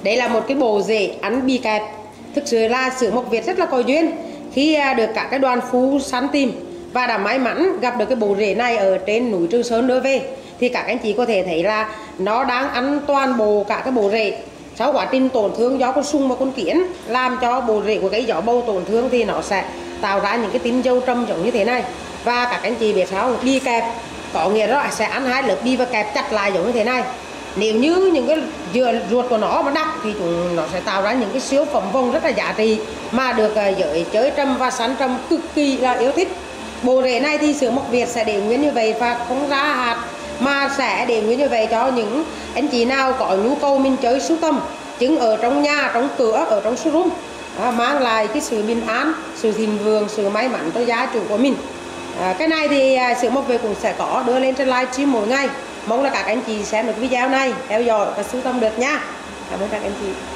Đấy là một cái bộ rễ ăn bì kẹp. Thực sự là xưởng mộc Việt rất là có duyên khi được các cái đoàn phu săn tìm và đã may mắn gặp được cái bộ rễ này ở trên núi Trường Sơn đưa về. Thì các anh chị có thể thấy là nó đang ăn toàn bộ cả cái bộ rễ. Sau quá trình tổn thương do con sung và con kiến làm cho bộ rễ của cây gió bầu tổn thương thì nó sẽ tạo ra những cái tinh dâu trầm giống như thế này. Và các anh chị biết sao, bì kẹp có nghĩa là sẽ ăn hai lớp bì và kẹp chặt lại giống như thế này. Nếu như những cái ruột của nó mà đắp thì nó sẽ tạo ra những cái siêu phẩm vông rất là giá trị mà được giới chơi trầm và săn trầm cực kỳ là yêu thích. Bộ rễ này thì xưởng mộc Việt sẽ để nguyên như vậy và không ra hạt, mà sẽ để nguyên như vậy cho những anh chị nào có nhu cầu mình chơi sưu tầm trứng ở trong nhà, trong cửa, ở trong showroom, mang lại cái sự bình an, sự thịnh vượng, sự may mắn cho gia chủ của mình. Cái này thì xưởng mộc Việt cũng sẽ có đưa lên trên livestream mỗi ngày. Mong là các anh chị xem được video này, theo dõi và sưu tầm được nha. Cảm ơn các anh chị.